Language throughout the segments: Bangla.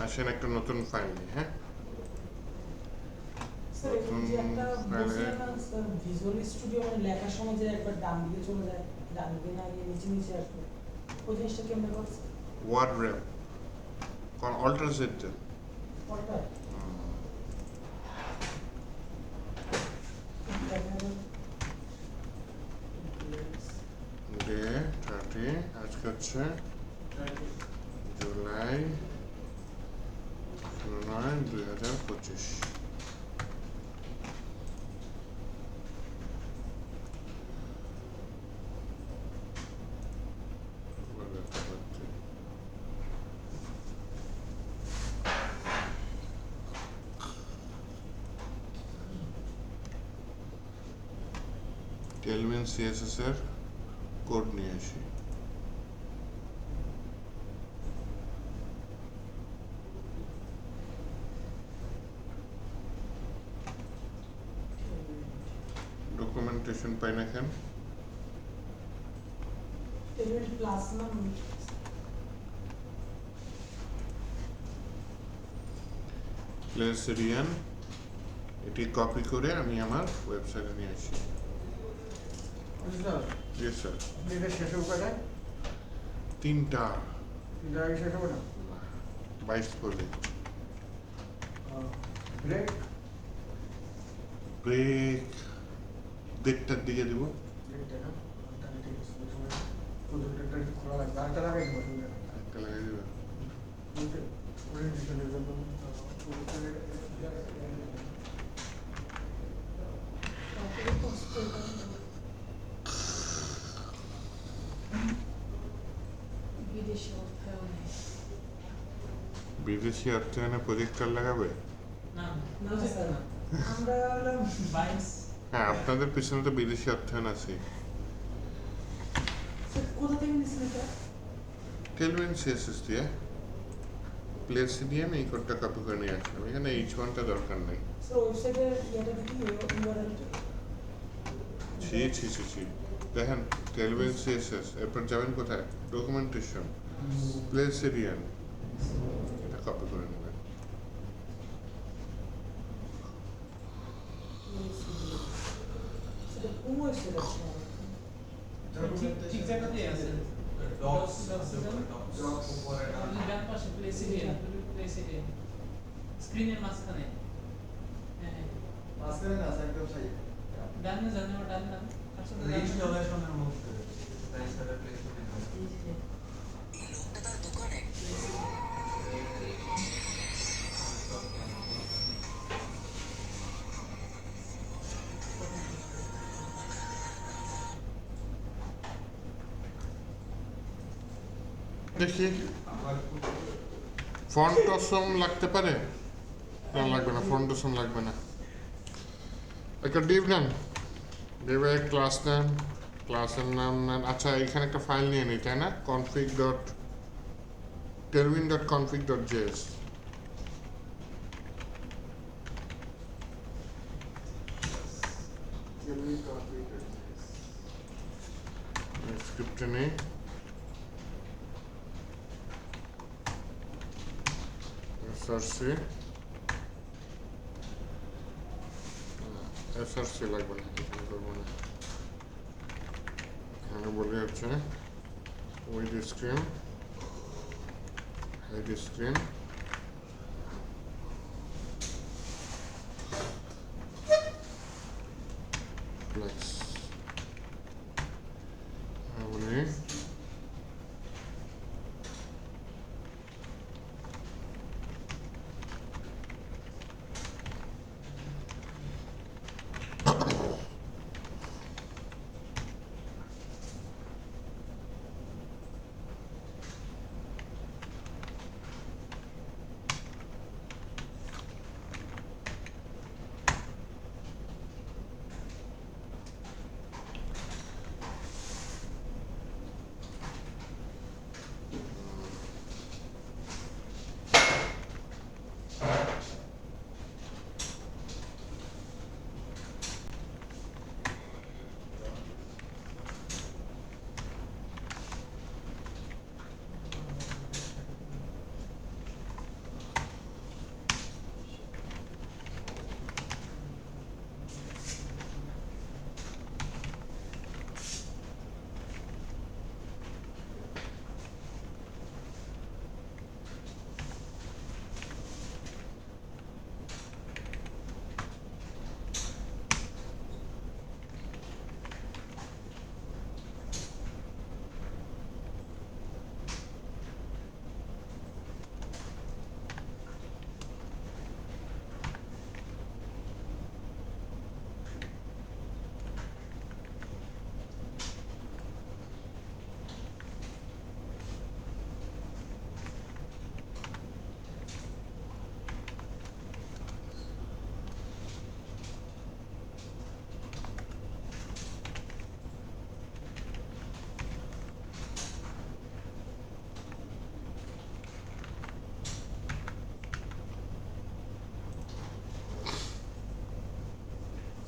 আসেন একটা নতুন ফাইল নিয়ে, হ্যাঁ? স্যার এটা যে একটা বলছিলেন না স্যার ভিজুয়াল স্টুডিও মানে লেখার সময় যে একবার ডান দিকে চলে যায়, ডান দিকে না গিয়ে নিচে নিচে আসবে, ওই জিনিসটা কেমনে করছে? ওয়ার্ড র্যাপ কোন অল্টার জেড দেন ওটা ডে 30 আজকে হচ্ছে জুলাই 9, 2025। টেলভিন সিএসএস এর কোড নিয়ে আসি। ডকুমেন্টেশন পাই না কেন? প্লাস না প্লেসরিয়ান এটি কপি করে আমি আমার ওয়েবসাইটে নিয়ে আসি। জি স্যার। এটা শেষ হবে কয়টায়? 3টা 3টার আগে শেষ হবে না? 22 করে ব্রেক ব্রেক 1:30টার দিকে দিব। ব্রেকটা না তাহলে ঠিক আছে ওই সময় প্রজেক্টরটা একটু খোলা লাগবে আরেকটা লাগাই দেবো সুবিধা নেই। একটা লাগাই দিবেন। ওরিয়েন্টেশনের জন্য বিদেশি অর্থায়নে বিদেশি অর্থায়নে প্রজেক্টর লাগাবে? না না স্যার আমরা হলাম বাইস। হ্যাঁ, আপনাদের পিছনে তো বিদেশি অর্থায়ন আছে। স্যার কোথা থেকে নিছেন এটা? টেলভিন সিএসএস দিয়ে প্লেসরিয়ান এই কোডটা কপি করে নিয়ে আসলাম। এখানে H1টা দরকার নেই। স্যার ওয়েবসাইটে এটা কি ইউআরএলটা? ছি দেখেন টেলভিন সিএসএস, এরপর যাবেন কোথায়? ডকুমেন্টেশন, প্লেসরিয়ান, এটা কপি করে নেবেন। সেটা কোন ওয়েবসাইট আছে? ঠিক জায়গাতেই আছে। ডক্স উপরে ডান পাশে প্লেসিডিয়ান স্ক্রিনের মাঝখানে। হ্যাঁ মাঝখানে না আছে একদম সাইড ডানে জানো ডান ডান আসলে ইনস্টলেশনের মধ্যে তাই সেটা প্লেসমেন্ট আছে দেখি ফন্ট অসম লাগতে পারে? না লাগবে না, ফন্ট অসম লাগবে না। একটা ডিভ নেন, ডিভে ক্লাস নেন, ক্লাসের নাম নেন। আচ্ছা এখানে একটা ফাইল নিয়ে নিই তাই না? config.telvin.config.js স্ক্রিপ্টে নেই। এসআরসি লাগবে না, এখানে করবো না। এখানে বলি হচ্ছে wide screen, hide screen, flex বলি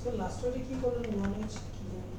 স্যার লাস্ট ওয়ার্ডে কি করলেন নলেজ কি জানি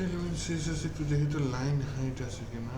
এলিমেন্ট সিএসএস একটু দেখি তো লাইন হাইট আছে কিনা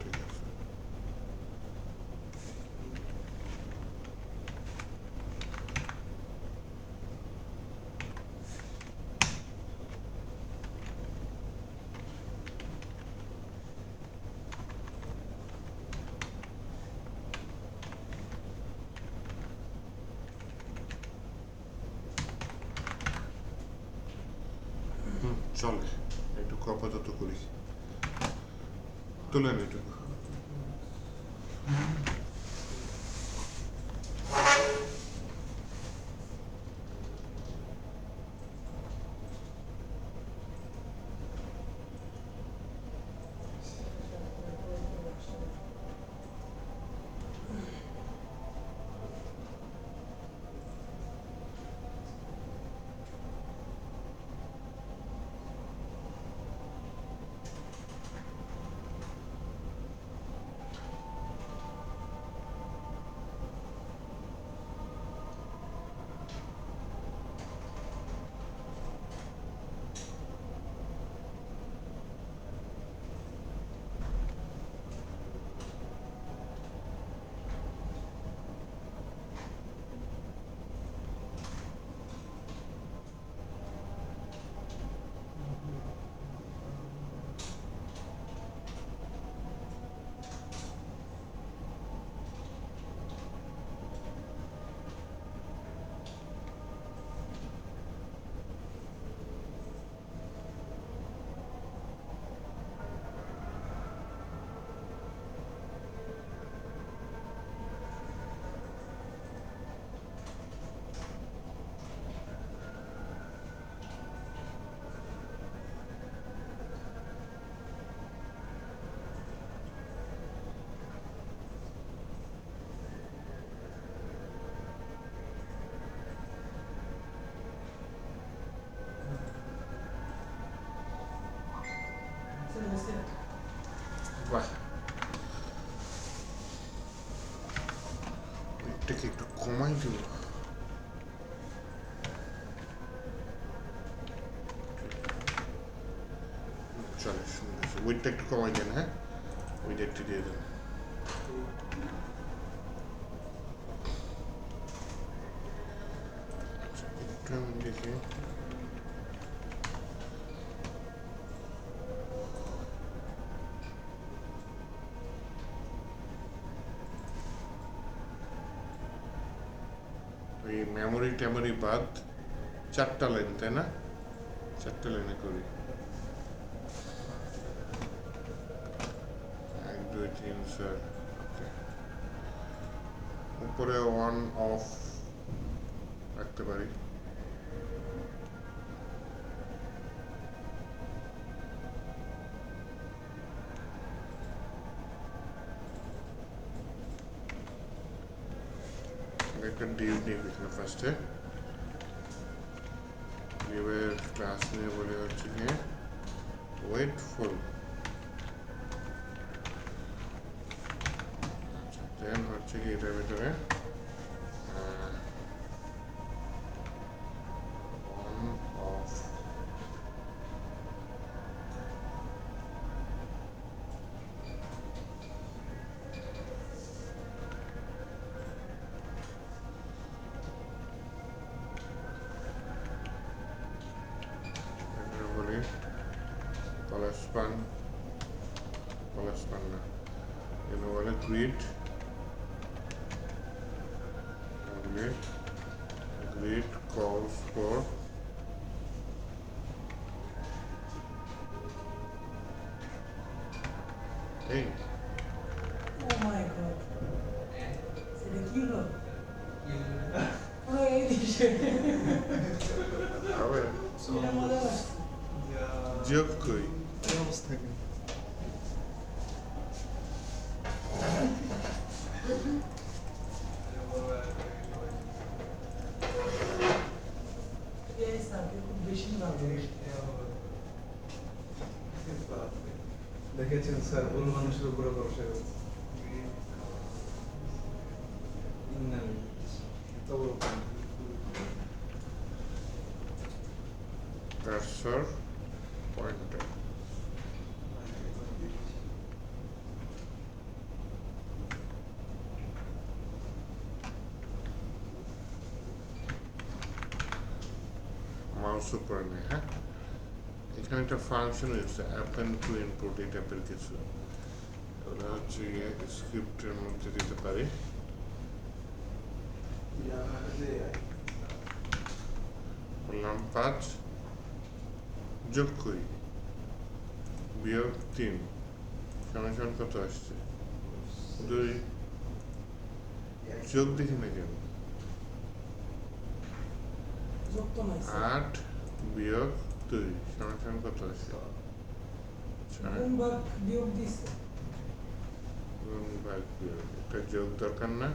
ঠিক আছে চলে এইটুকু আপাতত করি তুলেন এইটুকু স্যার এসে বাহ এটাকে একটু কমাই দিব চলে সুন্দর ওয়েটটা একটু কমাই দেন হ্যাঁ ওইটা একটু দিয়ে দেন একটু আমি দেখি এই মেমোরি টেমোরি বাদ 4টা লাইন তাই না 4টা লাইনে করি 1 2 3 4 উপরে অন অফ রাখতে পারি একটা ডিউ নিই এখানে ফার্স্টে। ডিউয়ের ক্লাস নিয়ে বলে হচ্ছে গিয়ে ওয়েটফুল। আচ্ছা দেন হচ্ছে কি এটার ভিতরে অন অফ বলি কলেস্পান না এগুলো বলে grid calls for hey oh my god, সেটা কি হলো? পুরো এই দিশে আবার এটা মজা লাগছে। যোগ কই এই অবস্থা কি? এই স্যারকে খুব বেশি ভালো। দেখেছেন স্যার ভুল মানুষের উপরে ভরসা করছে কার্সর পয়েন্টার মাউস উপরে নেই। হ্যাঁ এখানে একটা ফাংশন হচ্ছে অ্যাপেন্ড টু ইনপুট এই টাইপের কিছু, ওটা হচ্ছে গিয়ে স্ক্রিপ্টের মধ্যে দিতে পারি। বললাম 5 যোগ করি বিয়োগ 3 সমান কত আসছে 2 যোগ দেখি না কেন যোগ তো নাই স্যার। 8 বিয়োগ 2 সমান কত আসছে 4 গুণ ভাগ বিয়োগ দিছে। গুণ ভাগ বিয়োগ একটা যোগ দরকার না,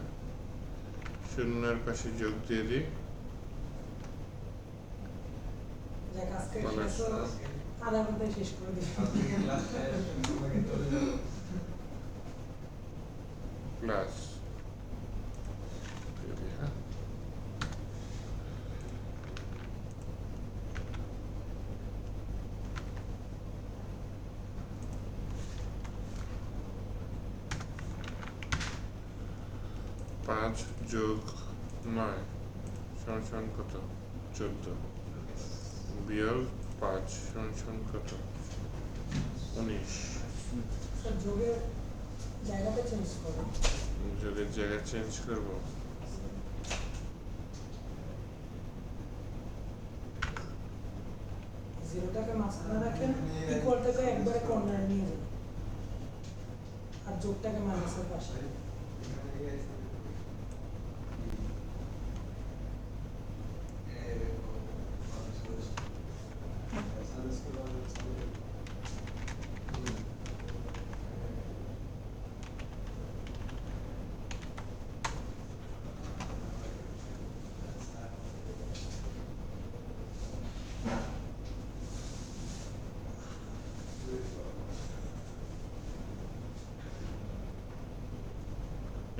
শূন্যের পাশে যোগ দিয়ে দিই। যাক আজকে মানে শেষ হলো, আধা ঘন্টায় শেষ করে দিই। প্লাস হ্যাঁ পাঁচ যোগ 9 সমান কত 14 বিয়োগ 5 সমান কত 19। স্যার যোগের জায়গাটা চেঞ্জ করো। যোগের জায়গা চেঞ্জ করব, জিরোটাকে মাঝখানে রাখেন, ইকুয়ালটাকে একবারে কর্নারে নিয়ে যান, আর যোগটাকে মাইনাসের পাশে।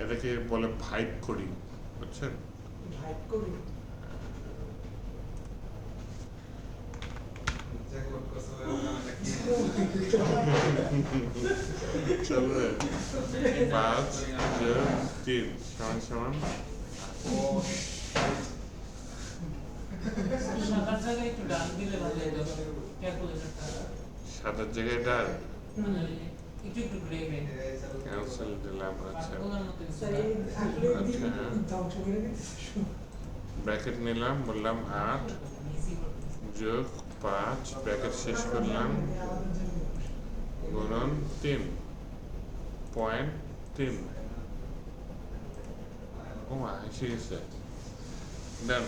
এটাকে বলে ভাইব কোডিং, বুঝছেন? ভাইব করি চলবে 5 যোগ 3 সমান সাদার জায়গায় একটু ডান দিলে ভালো হতো ক্যালকুলেটরটা, সাদার জায়গায় ডাল মানে একটু একটু গ্রে গ্রে ক্যান্সেল দিলাম। আচ্ছা কাঠগোলার মতো কিছু। স্যার এই আসলে দিকে ধ্বংস করে দিতেছে। ব্র্যাকেট নিলাম, বললাম 8 ইজি করতে যোগ 5 ব্র্যাকেট শেষ করলাম গুণন 3.3। ও মা এসে গেছে, দেন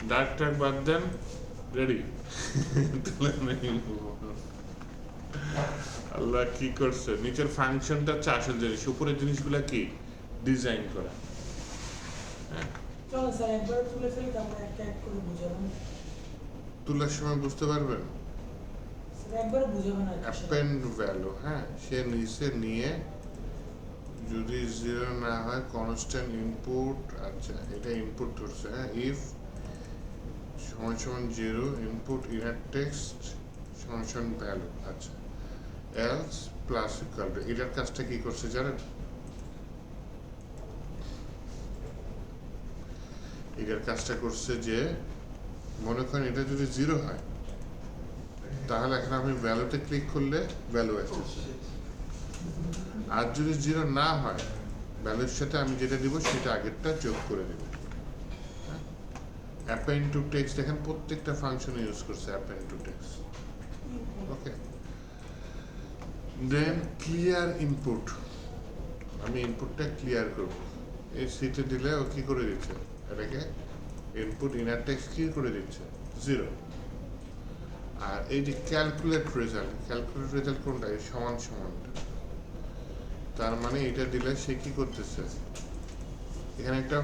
ডার্ক টাক বাদ দেন, রেডি। আল্লাহ কি করছে, নিচের ফাংশনটা হচ্ছে আসল জিনিস, উপরের জিনিসগুলা কি ডিজাইন করা। হ্যাঁ চলো স্যার একবার তুলে ফেলি তারপর একটা এক করে বুঝাবেন তোলার সময় বুঝতে পারবেন স্যার একবার বুঝাবেন আর কি সেটা। অ্যাপেন্ড ভ্যালু, হ্যাঁ, সে নিচে নিয়ে যদি জিরো না হয় কনস্ট্যান্ট ইনপুট, আচ্ছা এটা ইনপুট ধরছে, হ্যাঁ, ইফ সমান সমান জিরো ইনপুট ইনার টেক্সট সমান সমান ভ্যালু, আচ্ছা এলস প্লাস ইকুয়াল টু, এটার কাজটা কি করছে জানেন? এটার কাজটা করছে যে মনে করেন এটা যদি জিরো হয় তাহলে এখন আমি ভ্যালুতে ক্লিক করলে ভ্যালু আসছে, আর যদি জিরো না হয় ভ্যালুর সাথে আমি যেটা দিব সেটা আগেরটা যোগ করে দেব। অ্যাপেন্ড টু টেক্সট দেখেন প্রত্যেকটা ফাংশনে ইউজ করছে append to text. Okay, then clear input, আমি ইনপুটটা ক্লিয়ার করব, এই সিটে দিলে ও কি করে দিচ্ছে, এটাকে ইনপুট ইনার টেক্সট কি করে দিচ্ছে জিরো। আর এই যে ক্যালকুলেট রেজাল্ট কোনটা, এই সমান সমানটা, তার মানে এটা দিলে সে কি করতেছে, এখানে একটা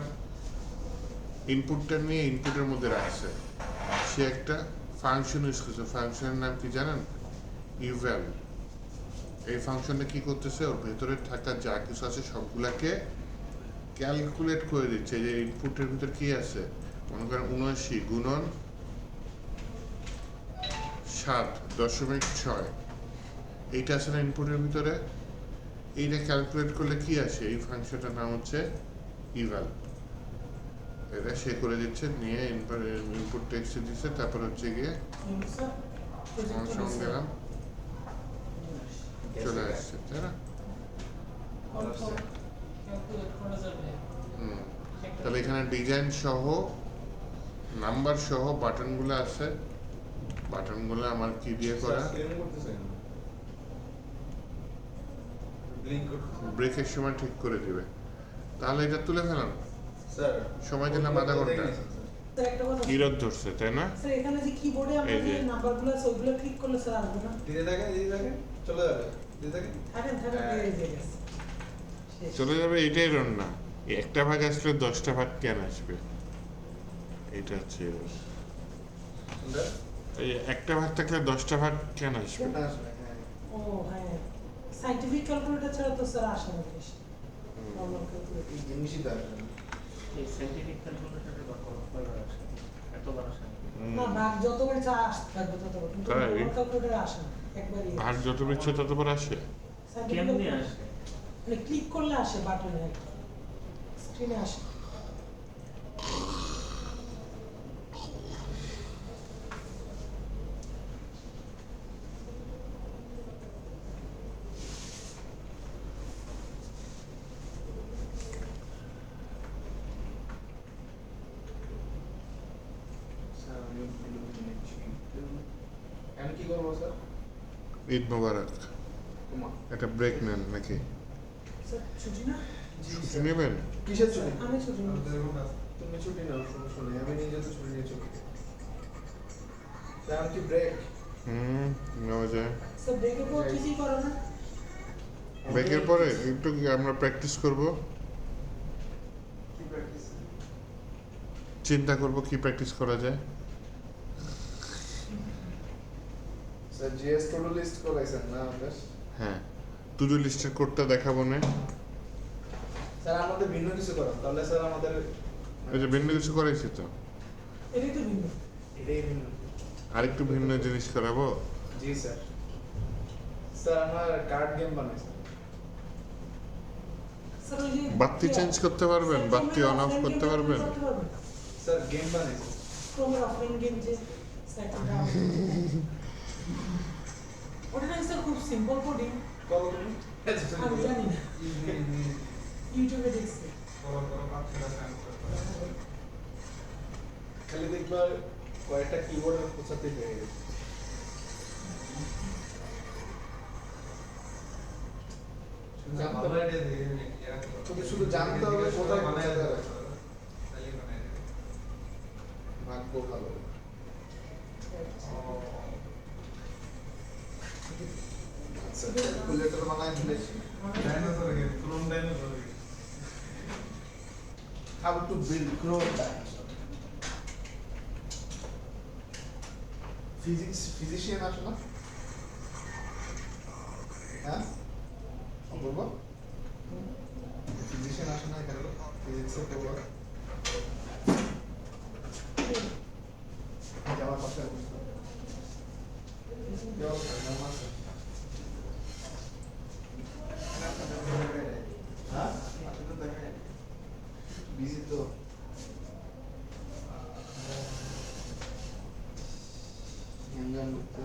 ইনপুটটা নিয়ে ইনপুটের মধ্যে রাখছে, সে একটা ফাংশন ইউজ করছে, ফাংশনের নাম কি জানেন, ইভ্যাল। এই ফাংশনটা কি করতেছে, ওর ভেতরে থাকা যা কিছু আছে সবগুলাকে ক্যালকুলেট করে দিচ্ছে। যে ইনপুটের ভিতর কি আছে, মনে করেন 79 গুণন 7.6, এইটা আছে না ইনপুটের ভিতরে, এইটা ক্যালকুলেট করলে কি আসে, এই ফাংশনটার নাম হচ্ছে ইভাল। এটা সে করে দিচ্ছে, নিয়ে ইনপুট টেক্সট দিচ্ছে, তারপর হচ্ছে গিয়ে স্যার সমান দিলাম, চলে আসছে, তাই না? ক্যালকুলেট করা যাবে হুম, তাহলে এখানে ডিজাইন সহ নাম্বার সহ বাটনগুলো আছে, বাটনগুলো আমার কি দিয়ে করা, ব্রেকের সময় ঠিক করে দিবে। তাহলে এটা তুলে ফেলাম, সময় দিলাম আধা ঘন্টা, স্যার একটা কথা ইরদ ধরছে, তাই না? স্যার এখানে যে কিবোর্ডে আমরা এই যে। যে নাম্বারগুলো আছে ওইগুলো ক্লিক করলে স্যার আসবে না দিতে থাকেন চলে যাবে দিতে থাকেন থাকেন এই যে গেছে শেষ। চলে যাবে, এটাই রন না, এই একটা ভাগ আসলে 10টা ভাগ কেন আসবে, এটা হচ্ছে error। এই একটা ভাগ থাকলে 10টা ভাগ কেন আসবে? কেন আসবে হ্যাঁ ও হ্যাঁ সাইন্টিফিক ক্যালকুলেটর ছাড়া তো স্যার আসে না বেশ নরমাল ক্যালকুলেটর এই জিনিসই তো আসবে না। এই সাইন্টিফিক ক্যালকুলেটরে কতবার আসে এতবার আসে না। হুম, না ভাগ যতবার চা আসতে থাকবে ততবার কিন্তু তাই? নরমাল ক্যালকুলেটরে আসে না একবারই ভাগ যত ইচ্ছে ততবার আসে। কেমনে আসে মানে ক্লিক করলে আসে বাটনে আর কি স্ক্রিনে আসে স্যার আমি নিচ্ছি আমি কি করবো স্যার ঈদ মোবারক, তোমার একটা ব্রেক নেন নাকি? স্যার ছুটি না ছুটি নেবেন? কিসের ছুটি আমি ছুটি নিই তুমি ছুটি নাও সমস্যা নেই আমি নিজে তো ছুটি নিয়ে চলে যাই স্যার কি ব্রেক হুম, নেওয়া যায়। স্যার ব্রেকের পর কি করে না ব্রেকের পরে একটু আমরা প্র্যাকটিস করব, কি প্র্যাকটিস চিন্তা করব কি প্র্যাকটিস করা যায়। Sir GS to do list করাইছেন না আমাদের হ্যাঁ, টু ডু লিস্টের কোডটা দেখাবো না, স্যার আমাদের ভিন্ন কিছু করা তাহলে স্যার আমাদের এই যে ভিন্ন কিছু করাইছি তো, এটাই তো ভিন্ন এটাই ভিন্ন আরেকটু ভিন্ন জিনিস করাবো। জি স্যার স্যার আমার কার্ড গেম বানাইছে স্যার ওই যে বাতি চেঞ্জ করতে পারবেন, বাতি অন অফ করতে পারবেন। স্যার গেম বানাইছে ক্রোমের অফলাইন গেম যে সেটটা ওটা না স্যার খুব সিম্পল কোডিং কল করুন আমি জানি না ইউটিউবে দেখছি খালি দেখবা কয়েকটা কিবোর্ডের কোথাতে পেয়ে গেছে শুধু জানতে হবে কোথায় পৌঁছাতে হবে ভাগ্য ভালো আচ্ছা ক্যালকুলেটর বানাই ফেলেছি how to build grow dinosaur. Physician আসো না? হ্যাঁ? বলবো? Physician আসো না এখানে? Physics এর পড়বো? আমার পাশে বসো। কেউ নাম আছে? হ্যাঁ? বিজি তো গান করতে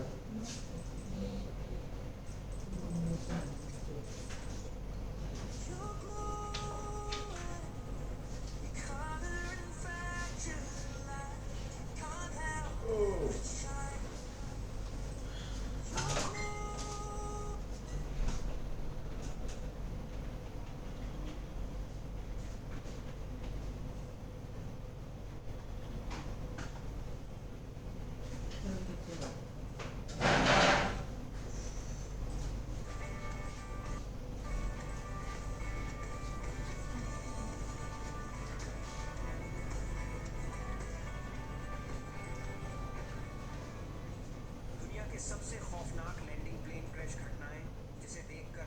दुनिया के सबसे खौफनाक लैंडिंग प्लेन क्रैश घटनाएं जिसे देखकर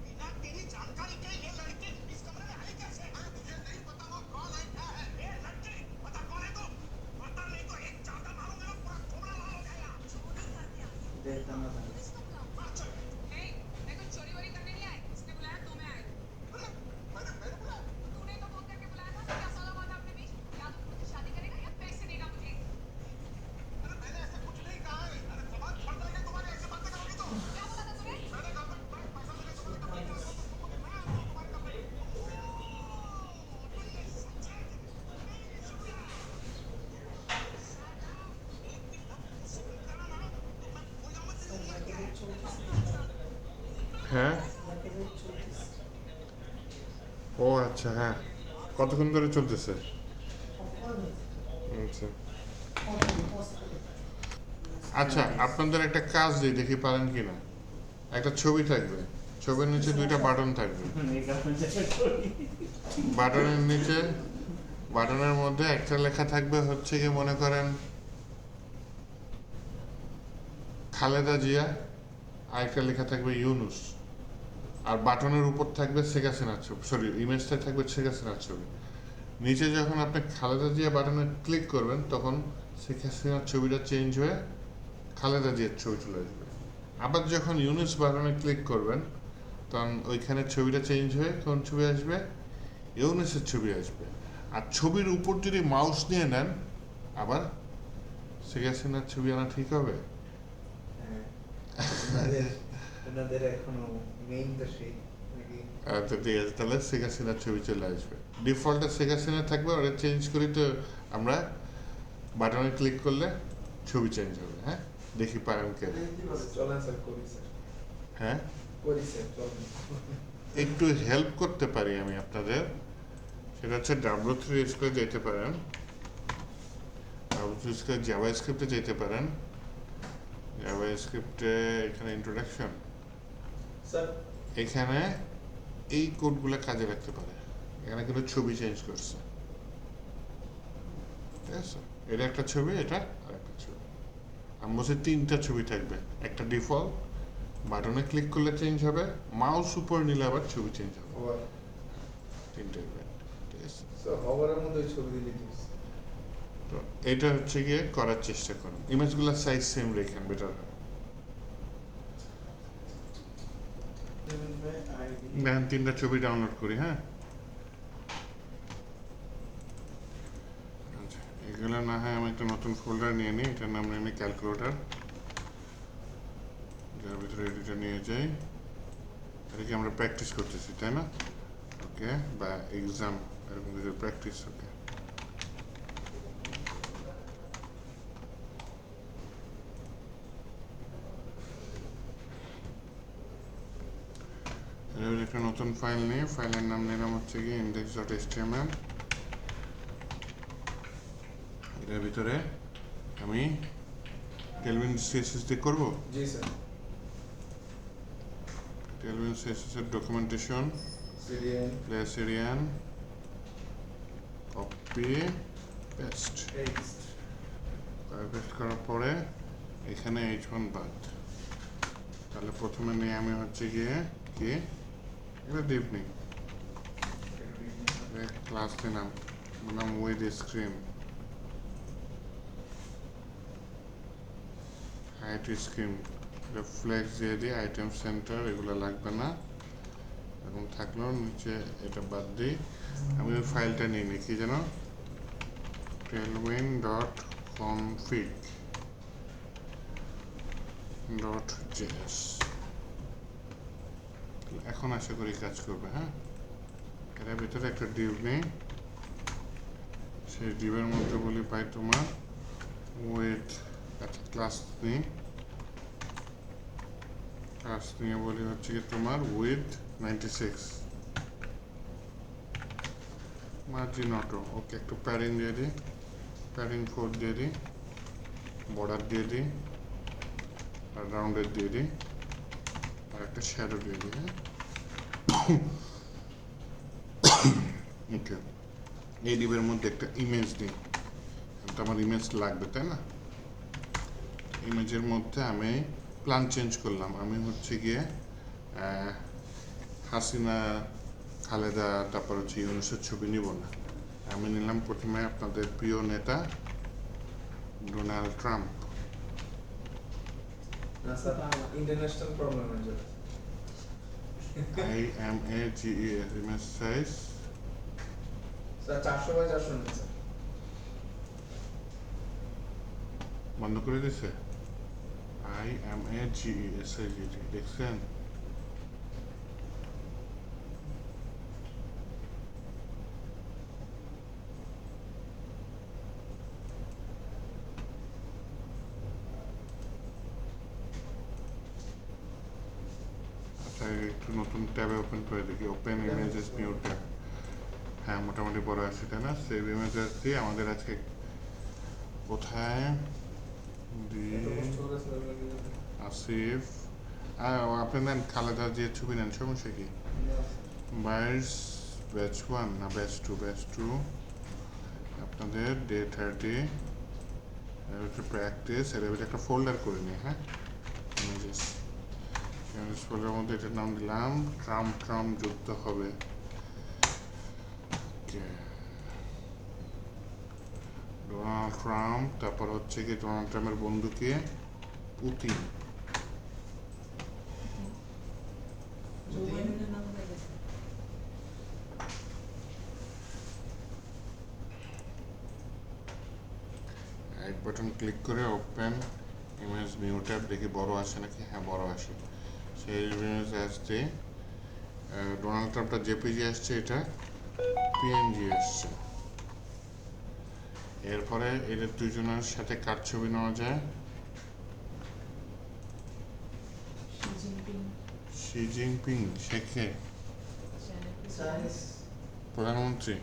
बिना तेरी जानकारी के ये लड़की इस कमरे में आई कैसे? मुझे नहीं पता वो कौन बैठा है। ये लड़की पता कौन है तू? पता नहीं तो एक चाटा मारूंगा पूरा थोड़ा लाल हो जाएगा। चोरी करने आई हूँ। দেখতাম না नहीं, मैं कुछ चोरी वोरी करने नहीं आई। इसने बुलाया तो मैं आई। मैंने बुलाया? तूने तो फोन करके बुलाया था। क्या सौदा हुआ था अपने बीच? या तू मुझसे शादी करेगा या पैसे देगा मुझे? अरे मैंने ऐसा कुछ नहीं कहा है। अरे जबान फट जाएगा तुम्हारे ऐसे बातें करोगी तो। क्या बोला था तूने? मैंने कहा था पैसा देने से बोला था। হ্যাঁ ও আচ্ছা হ্যাঁ কতক্ষণ ধরে চলতেছে আচ্ছা আচ্ছা আপনাদের একটা কাজ দিই দেখি পারেন কিনা একটা ছবি থাকবে ছবির নিচে দুইটা বাটন থাকবে বাটনের নিচে বাটনের মধ্যে একটা লেখা থাকবে হচ্ছে কি মনে করেন খালেদা জিয়া আর একটা লেখা থাকবে ইউনুস আর বাটনের উপর থাকবে শেখ হাসিনার ছবি সরি ইমেজটা থাকবে শেখ হাসিনার ছবি নিচে যখন আপনি খালেদা জিয়া বাটনে ক্লিক করবেন তখন শেখ হাসিনার ছবিটা চেঞ্জ হয়ে খালেদা জিয়ার ছবি চলে আসবে আবার যখন ইউনুস বাটনে ক্লিক করবেন তখন ওইখানে ছবিটা চেঞ্জ হয়ে কোন ছবি আসবে ইউনুসের ছবি আসবে আর ছবির উপর যদি মাউস নিয়ে নেন আবার শেখ হাসিনার ছবি আনা ঠিক হবে ওনাদের এখনো মেইন তো সেই নাকি তো ঠিক আছে তাহলে শেখ হাসিনার ছবি চলে আসবে ডিফল্টে শেখ হাসিনা থাকবে ওটা চেঞ্জ করি তো আমরা বাটনে ক্লিক করলে ছবি চেঞ্জ হবে হ্যাঁ দেখি পারেন কে চলেন স্যার করি স্যার হ্যাঁ করি স্যার চলেন একটু হেল্প করতে পারি আমি আপনাদের সেটা হচ্ছে W3 স্কুলে যেতে পারেন W3 স্কুলে জাভা স্ক্রিপ্টে যেতে পারেন জাভা স্ক্রিপ্টে এখানে ইন্ট্রোডাকশন স্যার এখানে এই কোডগুলো কাজে লাগতে পারে এখানে কিন্তু ছবি চেঞ্জ করছে ঠিক আছে এটা একটা ছবি এটা আর একটা ছবি আমি বলছি তিনটা ছবি থাকবে একটা ডিফল্ট বাটনে ক্লিক করলে চেঞ্জ হবে মাউস উপর নিলে আবার ছবি চেঞ্জ হবে ওভার তিনটা ইভেন্ট ঠিক আছে স্যার ওভারের মধ্যে ওই ছবি দিলে দিস তো এটা হচ্ছে গিয়ে করার চেষ্টা করুন ইমেজগুলোর সাইজ সেম রেখেন বেটার হয় দেখেন তিনটা ছবি ডাউনলোড করি হ্যাঁ আচ্ছা এগুলো না হয় আমি একটা নতুন ফোল্ডার নিয়ে নিই এটার নাম নিয়ে নিই ক্যালকুলেটর যার ভিতরে এডিটর নিয়ে যাই এটাকে আমরা প্র্যাকটিস করতেছি তাই না ওকে বা এক্সাম এরকম কিছু প্র্যাকটিস ওকে এবার একটা নতুন ফাইল নিয়ে ফাইলের নাম নিলাম হচ্ছে কি index.html এর ভিতরে আমি টেলভিন সিএসএস দিয়ে করবো। জি স্যার। টেলভিন সিএসএস এর ডকুমেন্টেশন সিরিয়ান প্লেস এরিয়ান কপি পেস্ট টেক্সট পেস্ট করার পরে এখানে H1 বাদ। তাহলে প্রথমে নিয়ে আমি হচ্ছে গিয়ে কি এটা ডিপ নিই ক্লাস নিলাম নাম with screen height screen reflex দিয়ে দিই আইটেম সেন্টার এগুলো লাগবে না এখন থাকলো নিচে এটা বাদ দিই আমি ওই ফাইলটা নিয়ে নিই কি যেন tailwind.config.js এখন আশা করি কাজ করবে। হ্যাঁ এটার ভিতরে একটা ডিভ নেই সেই ডিভের মধ্যে বলি পাই তোমার উইথ একটা ক্লাস নিই ক্লাস নিয়ে বলি হচ্ছে কি তোমার উইথ 96 মার্জিন অটো ওকে একটু প্যাডিং দিয়ে দিই প্যাডিং 4 দিয়ে দিই বর্ডার দিয়ে দিই আর রাউন্ডের দিয়ে দিই আর একটা শ্যাডো দিয়ে দিই। হ্যাঁ ওকে এই ডিবের মধ্যে একটা ইমেজ দিই তো আমার ইমেজ লাগবে তাই না ইমেজের মধ্যে আমি প্ল্যান চেঞ্জ করলাম আমি হচ্ছে গিয়ে হাসিনা খালেদা তারপর হচ্ছে ইউনুসের ছবি নিব না আমি নিলাম প্রথমে আপনাদের প্রিয় নেতা ডোনাল্ড ট্রাম্প। না স্যার ইন্টারন্যাশনাল প্রবলেমের জন্য IMAGES image size sir 400x400 নেন স্যার। বন্ধ করে দিছে IMAGES দেখছেন একটু নতুন ট্যাবে ওপেন করে দেখি ওপেন ইমেজেস নিউ ট্যাব হ্যাঁ মোটামুটি বড় আছে তাই না সেভ ইমেজেস দিয়ে আমাদের আজকে কোথায় আসিফ আপনি নেন খালেদা যে ছবি নেন সমস্যা কি বাইশ ব্যাচ 1 না ব্যাচ 2 আপনাদের ডে 30 প্র্যাকটিস এর ভিতরে একটা ফোল্ডার করে নিই। হ্যাঁ ইমেজেস ফোল্ডারের মধ্যে এটার নাম দিলাম ট্রাম্প যুদ্ধ হবে ডোনাল্ড ট্রাম্প তারপর হচ্ছে কি ডোনাল্ড ট্রাম্পের বন্ধুকে পুতিন এক বাটন ক্লিক করে ওপেন ইমেজ নিউ ট্যাব দেখি বড় আসে নাকি হ্যাঁ বড় আসে সেই ইমেজ আসছে ডোনাল্ড ট্রাম্পটা জেপিজি আসছে এটা পিএনজি আসছে এরপরে এদের দুজনের সাথে কার ছবি নেওয়া যায় শি জিনপিং শেখে প্রধানমন্ত্রী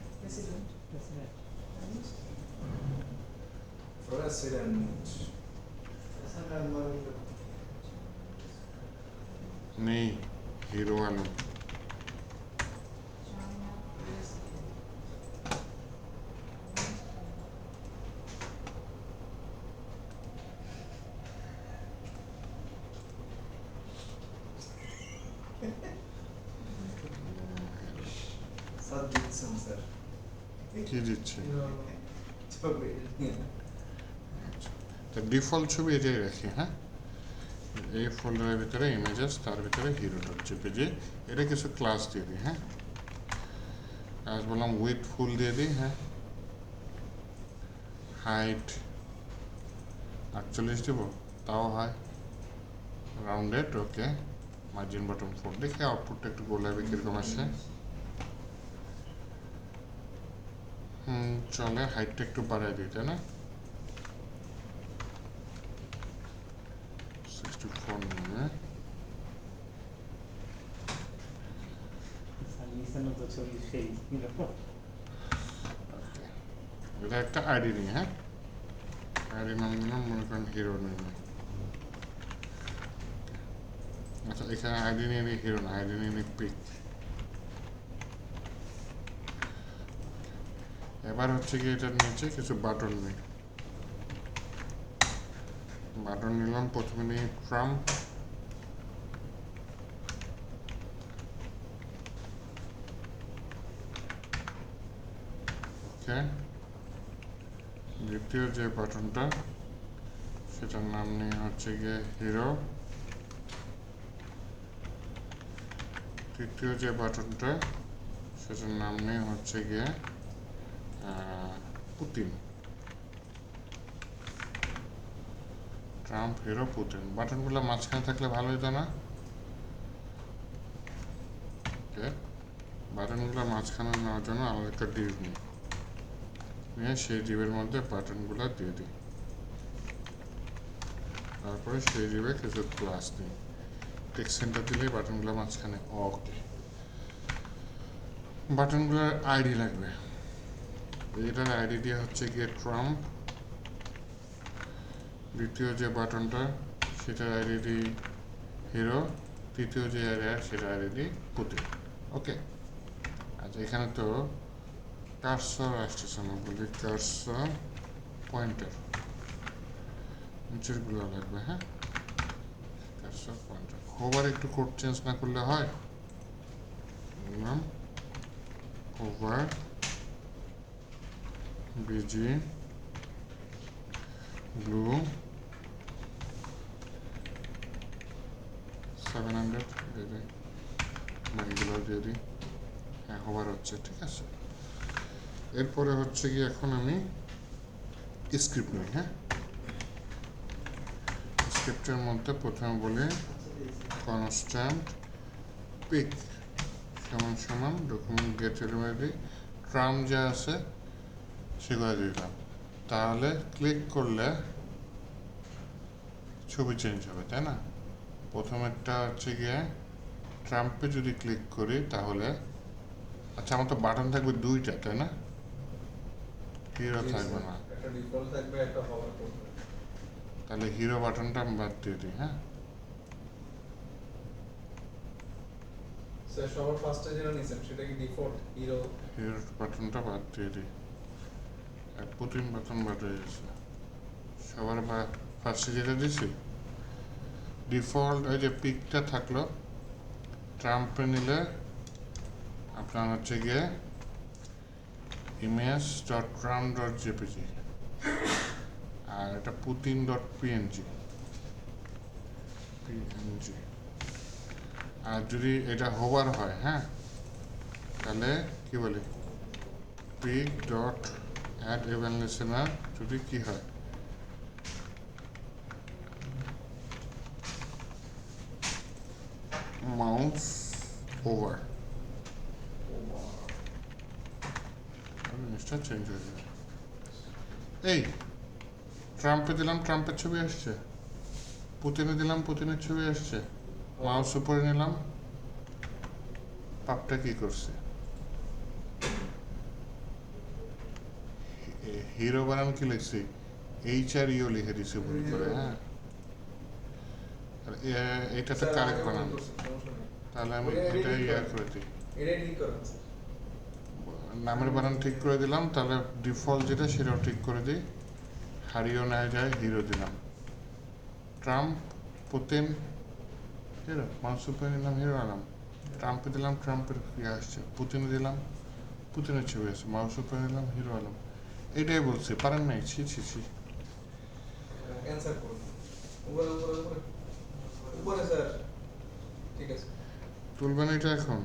নেই হিরো আলম কি দিচ্ছে ডিফল্ট ছবি এটাই রাখি। হ্যাঁ এই ফোল্ডারের ভিতরে ইমেজেস তার ভিতরে hero.jpg এটা কিছু ক্লাস দিয়ে দিই। হ্যাঁ ক্লাস বললাম উইথ ফুল দিয়ে দিই। হ্যাঁ হাইট 48 দেবো তাও হয় রাউন্ডেড ওকে মার্জিন বটম 4 দেখে আউটপুটটা একটু গোলাপি কিরকম আসে চলে হাইটটা একটু বাড়াই দিই তাই না 64 নিয়ে এটা একটা আইডি নিয়ে। হ্যাঁ আইডি নাম দিলাম, মনে করেন হিরো নিলাম। আচ্ছা, এখানে আইডি নিয়ে নিই হিরো না, আইডি নিয়ে নিই পিক। এবার হচ্ছে কি এটার নিচে কিছু বাটন নিই। বাটন নিলাম, প্রথমে নিই ট্রাম্প, ওকে। দ্বিতীয় যে বাটনটা সেটার নাম নিয়ে হচ্ছে গিয়ে হিরো। তৃতীয় যে বাটনটা সেটার নাম নিয়ে হচ্ছে গিয়ে পুতিন। Trump, hero, Putin. বাটনগুলো মাঝখানে থাকলে ভালো হতো না? ওকে, বাটনগুলো মাঝখানে নেওয়ার জন্য আলাদা একটা ডিভ নিই, নিয়ে সেই ডিভের মধ্যে বাটনগুলো দিয়ে দিই। তারপরে সেই ডিভে কিছু ক্লাস নিই, টেক্সট সেন্টার দিলেই বাটনগুলো মাঝখানে। ওকে, বাটনগুলোর আইডি লাগবে। এটার আইডি দিয়ে হচ্ছে গিয়ে ট্রাম্প। দ্বিতীয় যে বাটনটা সেটার আইডি দিই হিরো। তৃতীয় যে আইডি সেটার আইডি দিই পুতিন। ওকে, আচ্ছা, এখানে তো কার্সর আসতেছে না, বলি কার্সর পয়েন্টার, নিচেরগুলো লাগবে। হ্যাঁ, কার্সর পয়েন্টার। হোভার একটু কোড চেঞ্জ না করলে হয়? নাম হোভার বিজি ব্লু 700 দিয়ে দিই, বাকিগুলো দিয়ে দিই। হ্যাঁ, হোভার হচ্ছে, ঠিক আছে। এরপরে হচ্ছে কি এখন আমি স্ক্রিপ্ট নিই। হ্যাঁ, স্ক্রিপ্টের মধ্যে প্রথমে বলি কনস্ট্যান্ট পিক সমান সমান ডকুমেন্ট গেট এলিমেন্ট ট্রাম যা আছে সেগুলো দিলাম। তাহলে ক্লিক করলে ছবি চেঞ্জ হবে, তাই না? প্রথমেরটা হচ্ছে গিয়ে ট্রাম্পে যদি ক্লিক করি তাহলে, আচ্ছা, আমার তো বাটন থাকবে দুইটা, তাই না? হিরো থাকবে না, একটা ডিফল্ট থাকবে, একটা হওয়ার করবে। তাহলে হিরো বাটনটা আমি বাদ দিয়ে দিই। হ্যাঁ, স্যার সবার ফার্স্টে যেটা নিছেন সেটা কি ডিফল্ট হিরো? হিরো বাটনটা বাদ দিয়ে দিই, আর পুতিন বাটন বাদ হয়ে গেছে। সবার ফার্স্টে যেটা দিছি ডিফল্ট, ওই যে পিকটা থাকলো। ট্রাম্পে নিলে আপনার হচ্ছে গিয়ে image dot Trump dot JPG, আর এটা পুতিন ডট পিএনজি। আর যদি এটা হোভার হয়, হ্যাঁ, তাহলে কি বলি pick dot add event listener, যদি কি হয় মাউস ওভার, জিনিসটা চেঞ্জ হয়ে যাবে। এই ট্রাম্পে দিলাম, ট্রাম্পের ছবি আসছে। পুতিনে দিলাম, পুতিনের ছবি আসছে। মাউস উপরে নিলাম, পাপটা কি করছে? হিরো বানান কি লিখছি? HREO লিখে দিছি ভুল করে। হ্যাঁ, এইটাতে কারেক্ট বানান, তাহলে আমি এটা ইয়ার করে দিই, এটাই ঠিক করেন স্যার। নামের বানান ঠিক করে দিলাম। তাহলে ডিফল্ট যেটা সেটাও ঠিক করে দিই, হারিয়েও না যায়, হিরো দিলাম। ট্রাম্প, পুতিন, হিরো, মাউস উপরে নিলাম, হিরো আলাম। ট্রাম্পে দিলাম, ট্রাম্পের ইয়ে আসছে। পুতিনে দিলাম, পুতিনের ছবি আসছে। মাউস উপরে নিলাম, হিরো আলাম। এটাই বলছি, পারেন নাই? ছি ছি ছি। ক্যান্সেল করুন। উপরে উপরে উপরে উপরে স্যার, ঠিক আছে। তুলবেন এটা এখন?